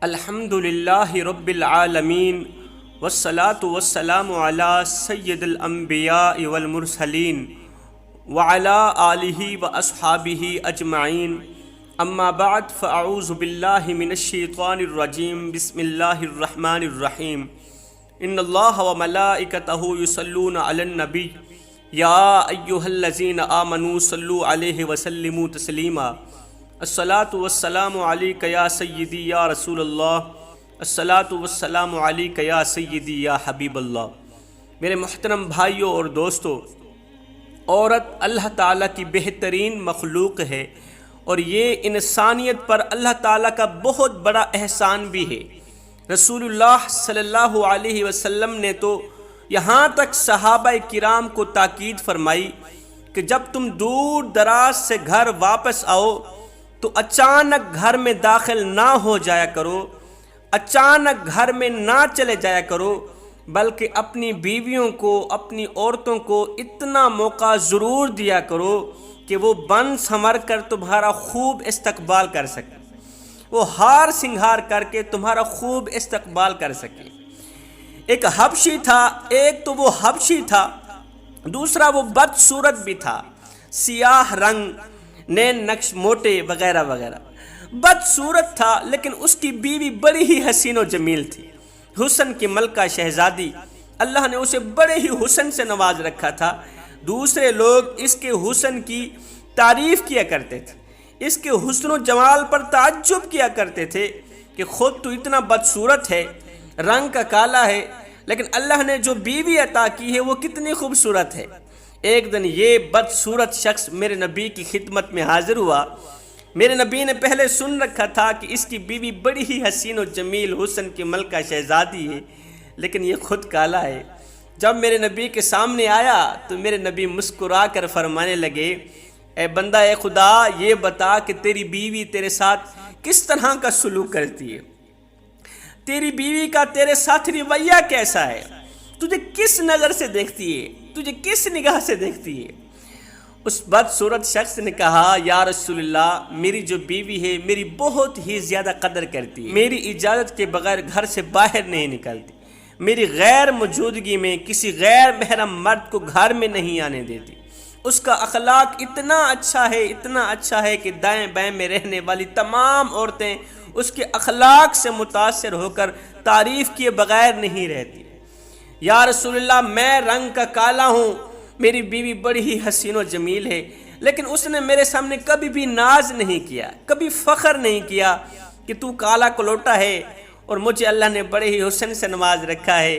الحمد للہ رب العالمین والصلاة والسلام علی سید الانبیاء والمرسلین وعلی آلہ واصحابہ اجمعین اما بعد فاعوذ باللہ من الشیطان الرجیم بسم اللہ الرحمن الرحیم ان اللہ وملائکتہ یصلون علی النبی یا ایہا الذین آمنوا صلوا علیہ وسلموا تسلیما الصلاۃ والسلام علیک یا سیدی یا رسول اللہ الصلاۃ والسلام علیک یا سیدی یا حبیب اللہ۔ میرے محترم بھائیوں اور دوستو، عورت اللہ تعالیٰ کی بہترین مخلوق ہے اور یہ انسانیت پر اللہ تعالیٰ کا بہت بڑا احسان بھی ہے۔ رسول اللہ صلی اللہ علیہ وسلم نے تو یہاں تک صحابہ کرام کو تاکید فرمائی کہ جب تم دور دراز سے گھر واپس آؤ تو اچانک گھر میں داخل نہ ہو جایا کرو، اچانک گھر میں نہ چلے جایا کرو، بلکہ اپنی بیویوں کو، اپنی عورتوں کو اتنا موقع ضرور دیا کرو کہ وہ بن سنور کر تمہارا خوب استقبال کر سکے، وہ ہار سنگھار کر کے تمہارا خوب استقبال کر سکے۔ ایک حبشی تھا، ایک تو وہ حبشی تھا، دوسرا وہ بدصورت بھی تھا، سیاہ رنگ، نین نقش موٹے وغیرہ وغیرہ، بدصورت تھا، لیکن اس کی بیوی بڑی ہی حسین و جمیل تھی، حسن کی ملکہ شہزادی۔ اللہ نے اسے بڑے ہی حسن سے نواز رکھا تھا۔ دوسرے لوگ اس کے حسن کی تعریف کیا کرتے تھے، اس کے حسن و جمال پر تعجب کیا کرتے تھے کہ خود تو اتنا بدصورت ہے، رنگ کا کالا ہے، لیکن اللہ نے جو بیوی عطا کی ہے وہ کتنی خوبصورت ہے۔ ایک دن یہ بدصورت شخص میرے نبی کی خدمت میں حاضر ہوا۔ میرے نبی نے پہلے سن رکھا تھا کہ اس کی بیوی بڑی ہی حسین و جمیل، حسن کی ملکہ شہزادی ہے، لیکن یہ خود کالا ہے۔ جب میرے نبی کے سامنے آیا تو میرے نبی مسکرا کر فرمانے لگے، اے بندہ اے خدا، یہ بتا کہ تیری بیوی تیرے ساتھ کس طرح کا سلوک کرتی ہے، تیری بیوی کا تیرے ساتھ رویہ کیسا ہے، تجھے کس نظر سے دیکھتی ہے، تجھے کس نگاہ سے دیکھتی ہے۔ اس بدصورت شخص نے کہا، یا رسول اللہ، میری جو بیوی ہے میری بہت ہی زیادہ قدر کرتی ہے، میری اجازت کے بغیر گھر سے باہر نہیں نکلتی، میری غیر موجودگی میں کسی غیر محرم مرد کو گھر میں نہیں آنے دیتی، اس کا اخلاق اتنا اچھا ہے، اتنا اچھا ہے کہ دائیں بائیں میں رہنے والی تمام عورتیں اس کے اخلاق سے متاثر ہو کر تعریف کیے بغیر نہیں رہتی۔ یا رسول اللہ، میں رنگ کا کالا ہوں، میری بیوی بڑی ہی حسین و جمیل ہے، لیکن اس نے میرے سامنے کبھی بھی ناز نہیں کیا، کبھی فخر نہیں کیا کہ تو کالا کلوٹا ہے اور مجھے اللہ نے بڑے ہی حسن سے نواز رکھا ہے۔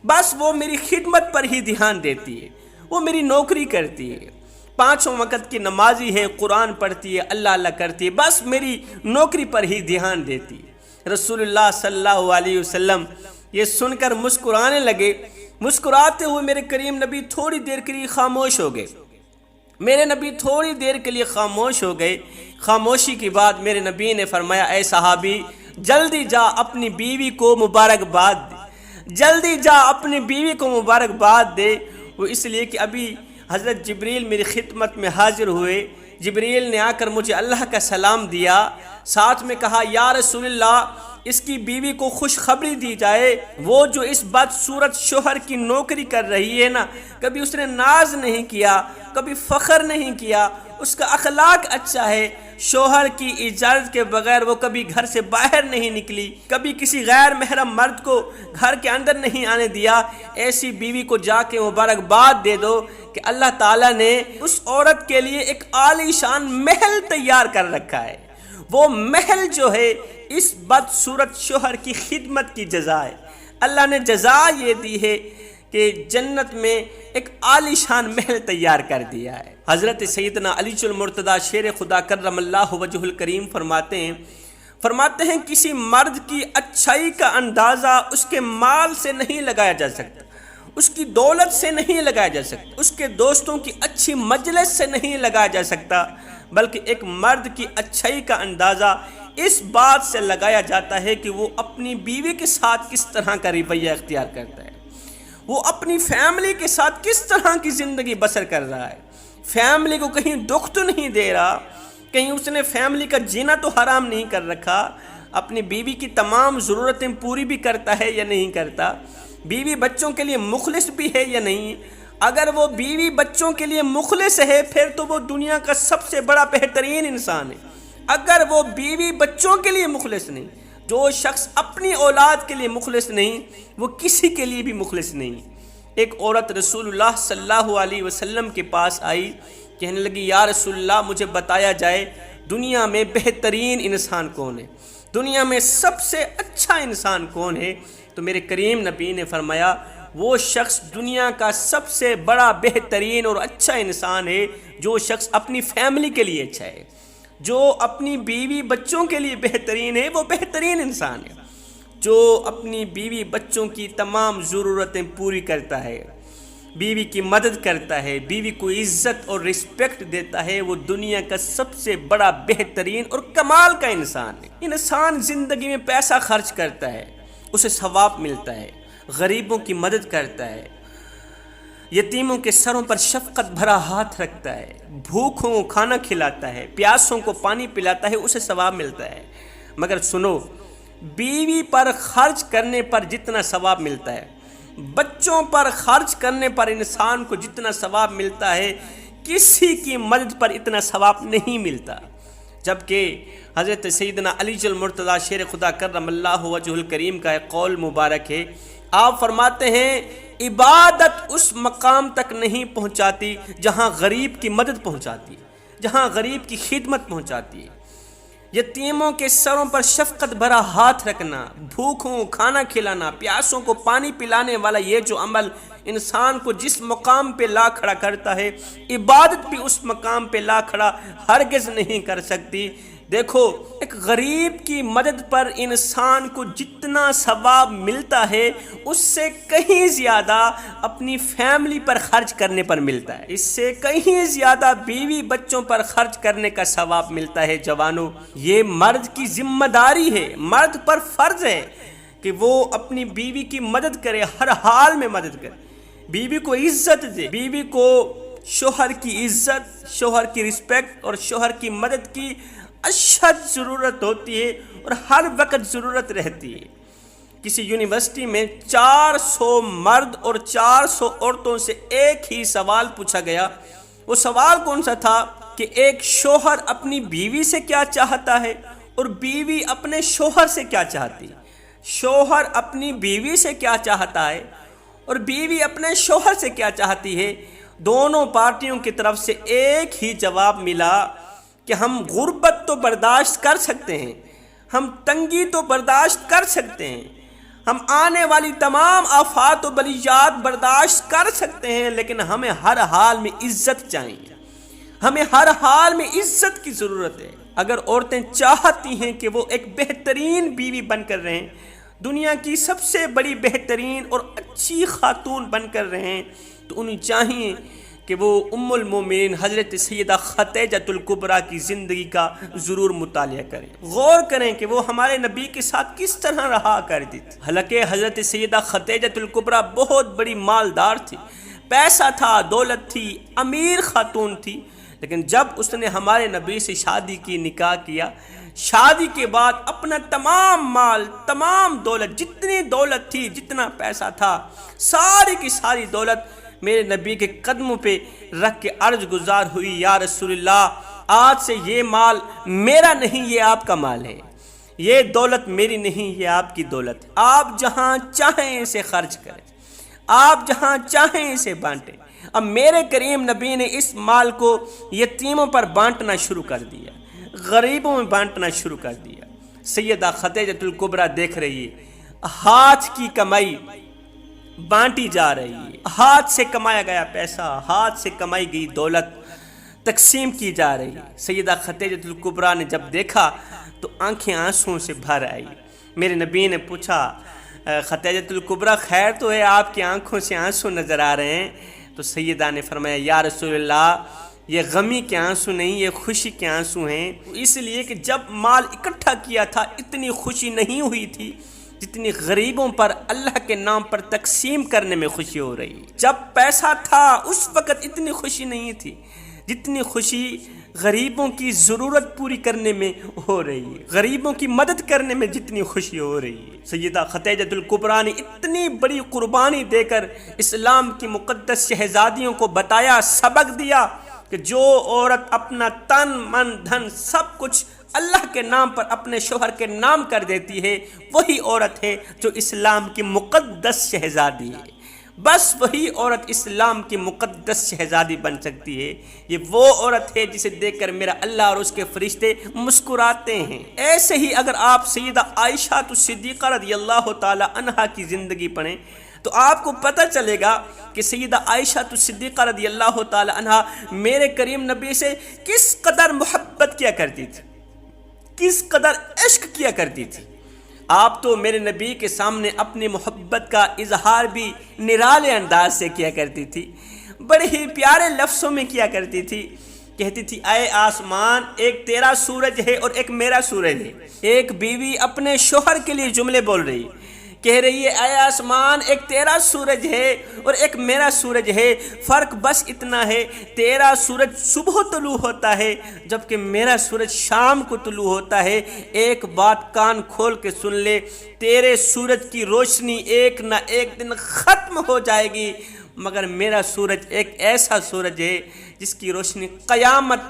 بس وہ میری خدمت پر ہی دھیان دیتی ہے، وہ میری نوکری کرتی ہے، 5 وقت کی نمازی ہے، قرآن پڑھتی ہے، اللہ اللہ کرتی ہے، بس میری نوکری پر ہی دھیان دیتی ہے۔ رسول اللہ صلی اللہ علیہ وسلم یہ سن کر مسکرانے لگے۔ مسکراتے ہوئے میرے کریم نبی تھوڑی دیر کے لیے خاموش ہو گئے۔ میرے نبی تھوڑی دیر کے لیے خاموش ہو گئے۔ خاموشی کے بعد میرے نبی نے فرمایا، اے صحابی، جلدی جا اپنی بیوی کو مبارکباد دے، جلدی جا اپنی بیوی کو مبارکباد دے۔ وہ اس لیے کہ ابھی حضرت جبریل میری خدمت میں حاضر ہوئے، جبریل نے آ کر مجھے اللہ کا سلام دیا، ساتھ میں کہا، یا رسول اللہ، اس کی بیوی کو خوشخبری دی جائے، وہ جو اس بدصورت شوہر کی نوکری کر رہی ہے نا، کبھی اس نے ناز نہیں کیا، کبھی فخر نہیں کیا، اس کا اخلاق اچھا ہے، شوہر کی اجازت کے بغیر وہ کبھی گھر سے باہر نہیں نکلی، کبھی کسی غیر محرم مرد کو گھر کے اندر نہیں آنے دیا۔ ایسی بیوی کو جا کے مبارکباد دے دو کہ اللہ تعالیٰ نے اس عورت کے لیے ایک عالی شان محل تیار کر رکھا ہے۔ وہ محل جو ہے اس بدصورت شوہر کی خدمت کی جزا ہے۔ اللہ نے جزا یہ دی ہے کہ جنت میں ایک عالی شان محل تیار کر دیا ہے۔ حضرت سیدنا علی المرتضیٰ شیر خدا کرم اللہ وجہ الکریم فرماتے ہیں کسی مرد کی اچھائی کا اندازہ اس کے مال سے نہیں لگایا جا سکتا، اس کی دولت سے نہیں لگایا جا سکتا، اس کے دوستوں کی اچھی مجلس سے نہیں لگایا جا سکتا، بلکہ ایک مرد کی اچھائی کا اندازہ اس بات سے لگایا جاتا ہے کہ وہ اپنی بیوی کے ساتھ کس طرح کا رویہ اختیار کرتا ہے، وہ اپنی فیملی کے ساتھ کس طرح کی زندگی بسر کر رہا ہے، فیملی کو کہیں دکھ تو نہیں دے رہا، کہیں اس نے فیملی کا جینا تو حرام نہیں کر رکھا، اپنی بیوی کی تمام ضرورتیں پوری بھی کرتا ہے یا نہیں کرتا؟ بیوی بچوں کے لیے مخلص بھی ہے یا نہیں؟ اگر وہ بیوی بچوں کے لیے مخلص ہے پھر تو وہ دنیا کا سب سے بڑا بہترین انسان ہے۔ اگر وہ بیوی بچوں کے لیے مخلص نہیں، جو شخص اپنی اولاد کے لیے مخلص نہیں وہ کسی کے لیے بھی مخلص نہیں۔ ایک عورت رسول اللہ صلی اللہ علیہ وسلم کے پاس آئی، کہنے لگی یا رسول اللہ مجھے بتایا جائے دنیا میں بہترین انسان کون ہے، دنیا میں سب سے اچھا انسان کون ہے؟ تو میرے کریم نبی نے فرمایا وہ شخص دنیا کا سب سے بڑا بہترین اور اچھا انسان ہے جو شخص اپنی فیملی کے لیے اچھا ہے، جو اپنی بیوی بچوں کے لیے بہترین ہے وہ بہترین انسان ہے، جو اپنی بیوی بچوں کی تمام ضرورتیں پوری کرتا ہے، بیوی کی مدد کرتا ہے، بیوی کو عزت اور رسپیکٹ دیتا ہے، وہ دنیا کا سب سے بڑا بہترین اور کمال کا انسان ہے۔ انسان زندگی میں پیسہ خرچ کرتا ہے، اسے ثواب ملتا ہے، غریبوں کی مدد کرتا ہے، یتیموں کے سروں پر شفقت بھرا ہاتھ رکھتا ہے، بھوکوں کو کھانا کھلاتا ہے، پیاسوں کو پانی پلاتا ہے، اسے ثواب ملتا ہے۔ مگر سنو، بیوی پر خرچ کرنے پر جتنا ثواب ملتا ہے، بچوں پر خرچ کرنے پر انسان کو جتنا ثواب ملتا ہے، کسی کی مدد پر اتنا ثواب نہیں ملتا۔ جبکہ حضرت سیدنا علی المرتضیٰ شیر خدا کرم اللہ وجہ الکریم کا ایک قول مبارک ہے، آپ فرماتے ہیں عبادت اس مقام تک نہیں پہنچاتی جہاں غریب کی مدد پہنچاتی ہے، جہاں غریب کی خدمت پہنچاتی ہے۔ یتیموں کے سروں پر شفقت بھرا ہاتھ رکھنا، بھوکوں کو کھانا کھلانا، پیاسوں کو پانی پلانے والا یہ جو عمل انسان کو جس مقام پہ لا کھڑا کرتا ہے، عبادت بھی اس مقام پہ لا کھڑا ہرگز نہیں کر سکتی۔ دیکھو، ایک غریب کی مدد پر انسان کو جتنا ثواب ملتا ہے اس سے کہیں زیادہ اپنی فیملی پر خرچ کرنے پر ملتا ہے، اس سے کہیں زیادہ بیوی بچوں پر خرچ کرنے کا ثواب ملتا ہے۔ جوانوں، یہ مرد کی ذمہ داری ہے، مرد پر فرض ہے کہ وہ اپنی بیوی کی مدد کرے، ہر حال میں مدد کرے، بیوی کو عزت دے، بیوی کو شوہر کی عزت، شوہر کی رسپیکٹ اور شوہر کی مدد کی اشد ضرورت ہوتی ہے اور ہر وقت ضرورت رہتی ہے۔ کسی یونیورسٹی میں 400 مرد اور 400 عورتوں سے ایک ہی سوال پوچھا گیا۔ وہ سوال کون سا تھا کہ ایک شوہر اپنی بیوی سے کیا چاہتا ہے اور بیوی اپنے شوہر سے کیا چاہتی ہے، شوہر اپنی بیوی سے کیا چاہتا ہے اور بیوی اپنے شوہر سے کیا چاہتی ہے۔ دونوں پارٹیوں کی طرف سے ایک ہی جواب ملا کہ ہم غربت تو برداشت کر سکتے ہیں، ہم تنگی تو برداشت کر سکتے ہیں، ہم آنے والی تمام آفات و بلیات برداشت کر سکتے ہیں، لیکن ہمیں ہر حال میں عزت چاہیے، ہمیں ہر حال میں عزت کی ضرورت ہے۔ اگر عورتیں چاہتی ہیں کہ وہ ایک بہترین بیوی بن کر رہیں، دنیا کی سب سے بڑی بہترین اور اچھی خاتون بن کر رہیں، تو انہیں چاہیے کہ وہ ام المومنین حضرت سیدہ خدیجۃ الکبریٰ کی زندگی کا ضرور مطالعہ کریں، غور کریں کہ وہ ہمارے نبی کے ساتھ کس طرح رہا کرتی تھی۔ حالانکہ حضرت سیدہ خدیجۃ الکبریٰ بہت بڑی مالدار تھی، پیسہ تھا، دولت تھی، امیر خاتون تھی، لیکن جب اس نے ہمارے نبی سے شادی کی، نکاح کیا، شادی کے بعد اپنا تمام مال، تمام دولت، جتنی دولت تھی، جتنا پیسہ تھا، ساری کی ساری دولت میرے نبی کے قدموں پہ رکھ کے عرض گزار ہوئی، یا رسول اللہ آج سے یہ مال میرا نہیں، یہ آپ کا مال ہے، یہ دولت میری نہیں، یہ آپ کی دولت ہے، آپ جہاں چاہیں اسے خرچ کریں، آپ جہاں چاہیں اسے بانٹیں۔ اب میرے کریم نبی نے اس مال کو یتیموں پر بانٹنا شروع کر دیا، غریبوں میں بانٹنا شروع کر دیا۔ سیدہ خدیجۃ الکبریٰ دیکھ رہی ہے، ہاتھ کی کمائی بانٹی جا رہی ہے، ہاتھ سے کمایا گیا پیسہ، ہاتھ سے کمائی گئی دولت تقسیم کی جا رہی ہے۔ سیدہ خدیجۃ الکبریٰ نے جب دیکھا تو آنکھیں آنسوں سے بھر آئی۔ میرے نبی نے پوچھا، خدیجۃ الکبریٰ خیر تو ہے، آپ کی آنکھوں سے آنسو نظر آ رہے ہیں؟ تو سیدہ نے فرمایا، یا رسول اللہ یہ غمی کے آنسو نہیں، یہ خوشی کے آنسو ہیں، اس لیے کہ جب مال اکٹھا کیا تھا اتنی خوشی نہیں ہوئی تھی جتنی غریبوں پر اللہ کے نام پر تقسیم کرنے میں خوشی ہو رہی ہے۔ جب پیسہ تھا اس وقت اتنی خوشی نہیں تھی، جتنی خوشی غریبوں کی ضرورت پوری کرنے میں ہو رہی ہے، غریبوں کی مدد کرنے میں جتنی خوشی ہو رہی ہے۔ سیدہ خدیجہ الکبریٰ نے اتنی بڑی قربانی دے کر اسلام کی مقدس شہزادیوں کو بتایا، سبق دیا کہ جو عورت اپنا تن من دھن سب کچھ اللہ کے نام پر اپنے شوہر کے نام کر دیتی ہے، وہی عورت ہے جو اسلام کی مقدس شہزادی ہے۔ بس وہی عورت اسلام کی مقدس شہزادی بن سکتی ہے۔ یہ وہ عورت ہے جسے دیکھ کر میرا اللہ اور اس کے فرشتے مسکراتے ہیں۔ ایسے ہی اگر آپ سیدہ عائشہ صدیقہ رضی اللہ تعالی عنہا کی زندگی پڑھیں تو آپ کو پتہ چلے گا کہ سیدہ عائشہ صدیقہ رضی اللہ تعالی عنہا میرے کریم نبی سے کس قدر محبت کیا کرتی تھی، کس قدر عشق کیا کرتی تھی۔ آپ تو میرے نبی کے سامنے اپنی محبت کا اظہار بھی نرالے انداز سے کیا کرتی تھی، بڑے ہی پیارے لفظوں میں کیا کرتی تھی۔ کہتی تھی اے آسمان، ایک تیرا سورج ہے اور ایک میرا سورج ہے۔ ایک بیوی اپنے شوہر کے لیے جملے بول رہی، کہہ رہی ہے اے آسمان، ایک تیرا سورج ہے اور ایک میرا سورج ہے، فرق بس اتنا ہے تیرا سورج صبح طلوع ہوتا ہے جبکہ میرا سورج شام کو طلوع ہوتا ہے۔ ایک بات کان کھول کے سن لے، تیرے سورج کی روشنی ایک نہ ایک دن ختم ہو جائے گی، مگر میرا سورج ایک ایسا سورج ہے جس کی روشنی قیامت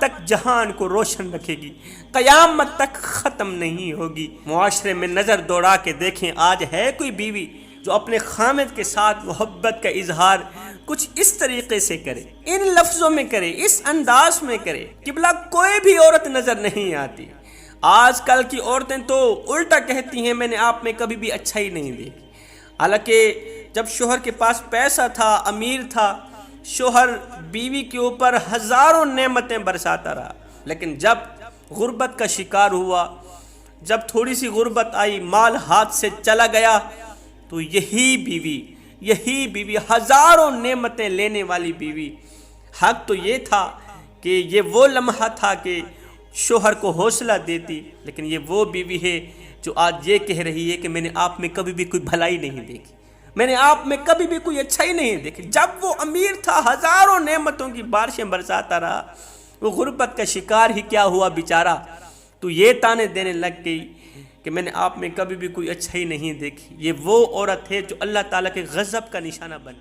تک جہان کو روشن رکھے گی، قیامت تک ختم نہیں ہوگی۔ معاشرے میں نظر دوڑا کے دیکھیں، آج ہے کوئی بیوی جو اپنے خامد کے ساتھ محبت کا اظہار کچھ اس طریقے سے کرے، ان لفظوں میں کرے، اس انداز میں کرے؟ قبلہ کوئی بھی عورت نظر نہیں آتی۔ آج کل کی عورتیں تو الٹا کہتی ہیں میں نے آپ میں کبھی بھی اچھائی نہیں دیکھی۔ حالانکہ جب شوہر کے پاس پیسہ تھا، امیر تھا، شوہر بیوی کے اوپر ہزاروں نعمتیں برساتا رہا، لیکن جب غربت کا شکار ہوا، جب تھوڑی سی غربت آئی، مال ہاتھ سے چلا گیا، تو یہی بیوی ہزاروں نعمتیں لینے والی بیوی، حق تو یہ تھا کہ یہ وہ لمحہ تھا کہ شوہر کو حوصلہ دیتی، لیکن یہ وہ بیوی ہے جو آج یہ کہہ رہی ہے کہ میں نے آپ میں کبھی بھی کوئی بھلائی نہیں دیکھی، میں نے آپ میں کبھی بھی کوئی اچھائی نہیں دیکھی۔ جب وہ امیر تھا، ہزاروں نعمتوں کی بارشیں برساتا رہا، وہ غربت کا شکار ہی کیا ہوا بیچارہ، تو یہ تانے دینے لگ گئی کہ میں نے آپ میں کبھی بھی کوئی اچھائی نہیں دیکھی۔ یہ وہ عورت ہے جو اللہ تعالیٰ کے غضب کا نشانہ بن